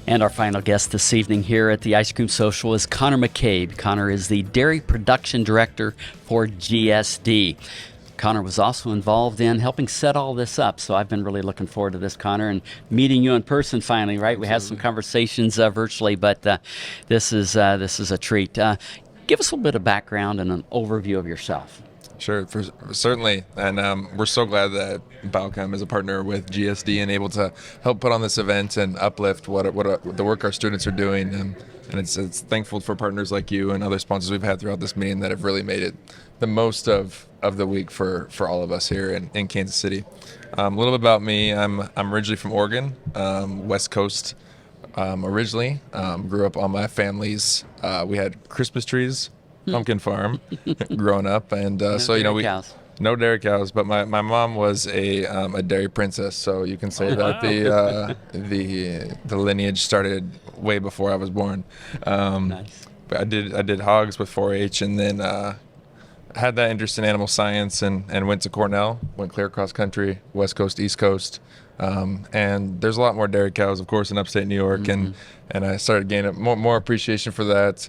And our final guest this evening here at the Ice Cream Social is Conor McCabe. Conor is the Dairy Production Director for GSD. Conor was also involved in helping set all this up, so I've been really looking forward to this, Conor, and meeting you in person finally, right? We had some conversations virtually, but this is a treat. Give us a little bit of background and an overview of yourself. Sure, certainly, and we're so glad that Balcom is a partner with GSD and able to help put on this event and uplift what the work our students are doing. And it's thankful for partners like you and other sponsors we've had throughout this meeting that have really made it the most of the week for all of us here in Kansas City. A little bit about me: I'm originally from Oregon, West Coast. Originally, grew up on my family's. We had Christmas trees. Pumpkin farm growing up, and so Cows. no dairy cows, but my mom was a dairy princess, so you can say that the lineage started way before I was born. Nice. But I did hogs with 4-H, and then had that interest in animal science and went to Cornell, went clear across country, West Coast, East Coast. And there's a lot more dairy cows, of course, in upstate New York, and I started gaining more appreciation for that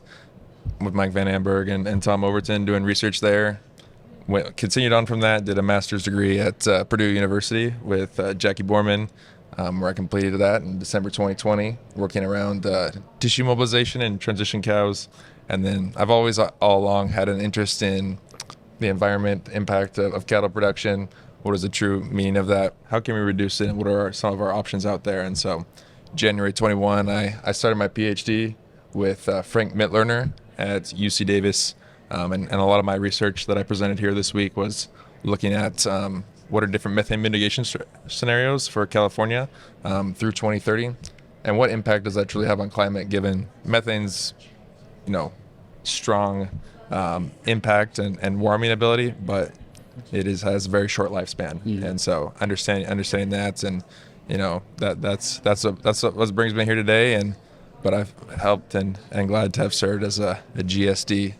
with Mike Van Amberg and Tom Overton doing research there. Continued on from that, did a master's degree at Purdue University with Jackie Borman, where I completed that in December 2020, working around tissue mobilization and transition cows. And then I've always all along had an interest in the environment, impact of cattle production. What is the true meaning of that? How can we reduce it? And what are some of our options out there? And so January 21, I started my PhD with Frank Mittlerner at UC Davis, and a lot of my research that I presented here this week was looking at what are different methane mitigation scenarios for California through 2030, and what impact does that truly have on climate, given methane's strong impact and warming ability, but it has a very short lifespan. And so understanding that, and that's what brings me here today. But I've helped and glad to have served as a GSD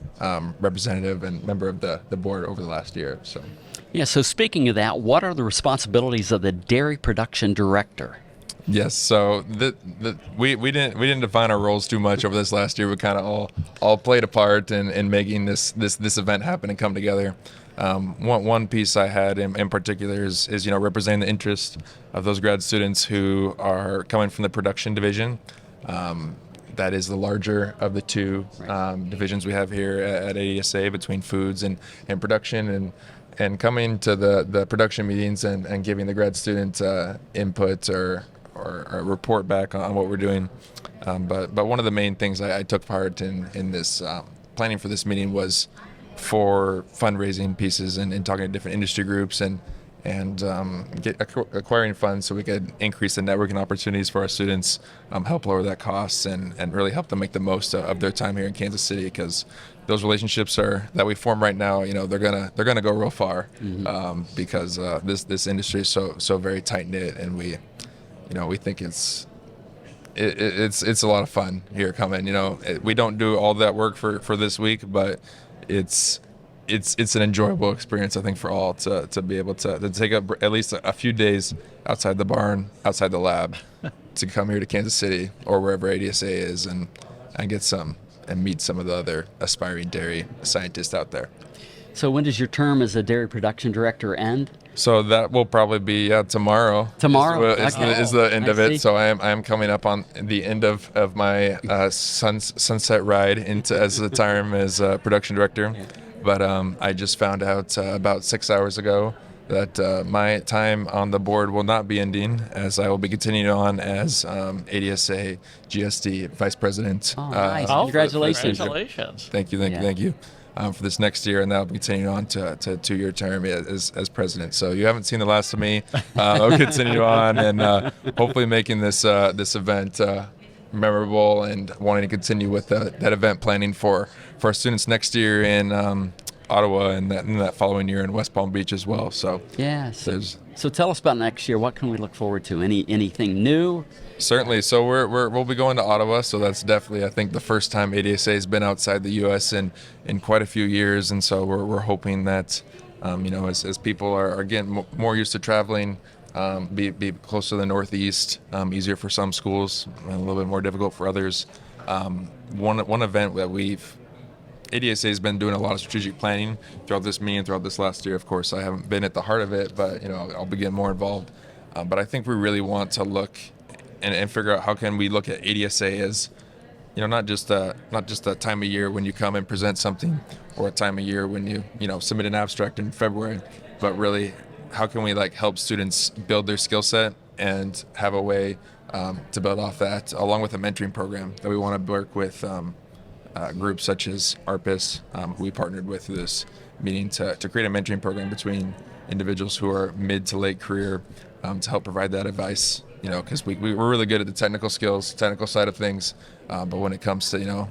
representative and member of the board over the last year. So, yeah. So speaking of that, what are the responsibilities of the Dairy Production Director? Yes. So we didn't define our roles too much over this last year. We kind of all played a part in making this event happen and come together. One piece I had in particular is representing the interest of those grad students who are coming from the production division. That is the larger of the two divisions we have here at ADSA between foods and production, and coming to the production meetings and giving the grad student input or report back on what we're doing. But one of the main things I took part in this planning for this meeting was for fundraising pieces and talking to different industry groups and acquiring funds so we could increase the networking opportunities for our students, help lower that cost, and really help them make the most of their time here in Kansas City, because those relationships that we form right now, they're gonna go real far, because this industry is so very tight knit, and we think it's a lot of fun here coming. We don't do all that work for this week, but it's an enjoyable experience, I think, for all to be able to take up at least a few days outside the barn, outside the lab, to come here to Kansas City or wherever ADSA is and get some and meet some of the other aspiring dairy scientists out there. So when does your term as a Dairy Production Director end? So that will probably be tomorrow. Tomorrow is the end of it. So I am coming up on the end of my sunset ride into as the term as production director. But I just found out about 6 hours ago that my time on the board will not be ending, as I will be continuing on as ADSA GSD Vice President. Oh, nice. Congratulations. Thank you. For this next year, and that'll be continuing on to a 2-year term as president. So you haven't seen the last of me. I'll continue on and hopefully making this event memorable, and wanting to continue with that event planning for our students next year in Ottawa, and that following year in West Palm Beach as well. So yeah. So tell us about next year. What can we look forward to? Anything new? Certainly. So we'll be going to Ottawa. So that's definitely, I think, the first time ADSA has been outside the U.S. in quite a few years, and so we're hoping that as people are getting more used to traveling, be close to the Northeast, easier for some schools, and a little bit more difficult for others. One event that ADSA has been doing a lot of strategic planning throughout this meeting and throughout this last year. Of course, I haven't been at the heart of it, but I'll be getting more involved. But I think we really want to look and figure out how can we look at ADSA as not just a time of year when you come and present something, or a time of year when you submit an abstract in February, but really how can we help students build their skill set and have a way to build off that, along with a mentoring program that we want to work with groups such as ARPIS, who we partnered with through this meeting to create a mentoring program between individuals who are mid to late career, to help provide that advice, because we're really good at the technical side of things, but when it comes to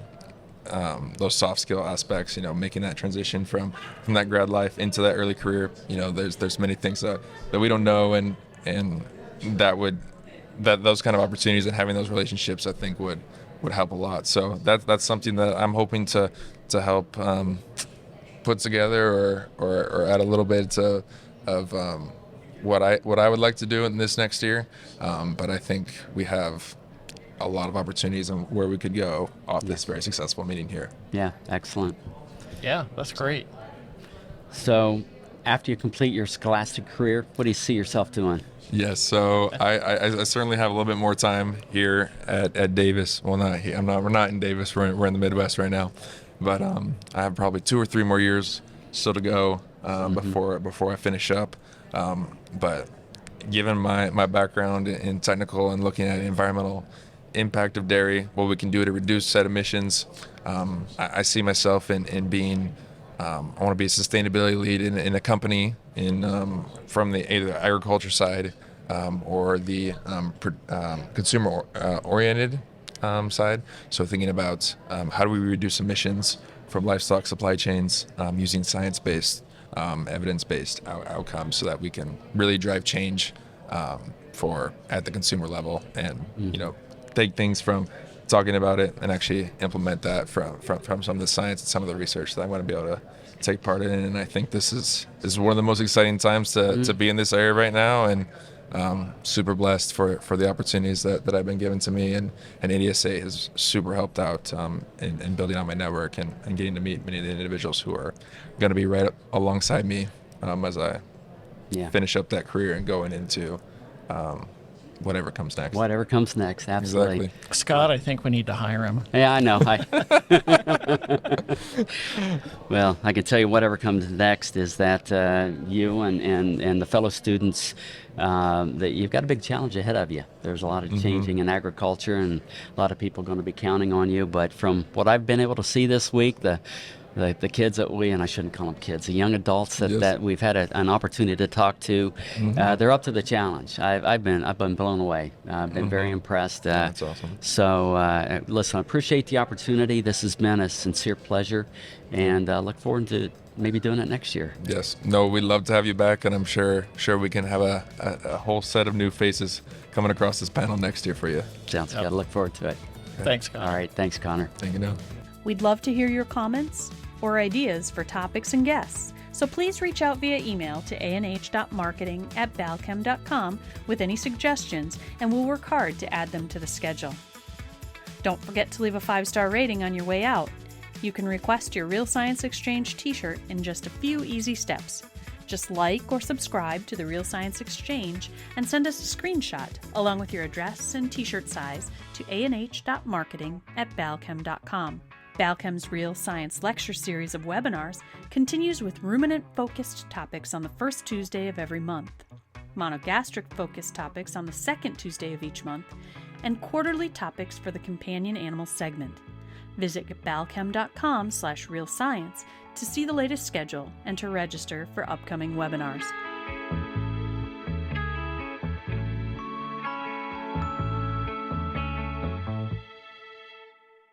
those soft skill aspects, making that transition from that grad life into that early career, there's many things that we don't know, and those kind of opportunities and having those relationships, I think would help a lot. So that's something that I'm hoping to help put together or add a little bit of what I would like to do in this next year. But I think we have a lot of opportunities on where we could go off this very successful meeting here. Yeah, excellent. Yeah, that's great. So after you complete your scholastic career, what do you see yourself doing? Yes, so I certainly have a little bit more time here at Davis. Well, not here. We're not in Davis. We're in the Midwest right now, but I have probably 2 or 3 more years still to go before I finish up. But given my background in technical and looking at environmental impact of dairy, what we can do to reduce said emissions, I see myself in being. I want to be a sustainability lead in a company from either the agriculture side or the consumer oriented side. So thinking about how do we reduce emissions from livestock supply chains using science-based, evidence-based outcomes, so that we can really drive change at the consumer level, and take things from talking about it and actually implement that from some of the science and some of the research that I want to be able to take part in. And I think this is one of the most exciting times to be in this area right now, and super blessed for the opportunities that have been given to me, and ADSA has super helped out in building out my network and getting to meet many of the individuals who are going to be right alongside me as I finish up that career and going into whatever comes next. Whatever comes next, absolutely. Exactly. Scott, I think we need to hire him. Yeah, I know. Well, I can tell you whatever comes next is that you and the fellow students, that you've got a big challenge ahead of you. There's a lot of changing in agriculture, and a lot of people going to be counting on you. But from what I've been able to see this week, the kids that and I shouldn't call them kids, the young adults that we've had an opportunity to talk to, they're up to the challenge. I've been blown away. I've been very impressed. That's awesome. So listen, I appreciate the opportunity. This has been a sincere pleasure, and look forward to maybe doing it next year. Yes. No, we'd love to have you back, and I'm sure we can have a whole set of new faces coming across this panel next year for you. Sounds good. I look forward to it. Thanks, Scott. All right. Thanks, Connor. Thank you. Now. We'd love to hear your comments or ideas for topics and guests, so please reach out via email to anh.marketing@balchem.com with any suggestions, and we'll work hard to add them to the schedule. Don't forget to leave a 5-star rating on your way out. You can request your Real Science Exchange t-shirt in just a few easy steps. Just like or subscribe to the Real Science Exchange and send us a screenshot along with your address and t-shirt size to anh.marketing@balchem.com. Balchem's Real Science Lecture Series of webinars continues with ruminant-focused topics on the first Tuesday of every month, monogastric-focused topics on the second Tuesday of each month, and quarterly topics for the companion animal segment. Visit balchem.com/realscience to see the latest schedule and to register for upcoming webinars.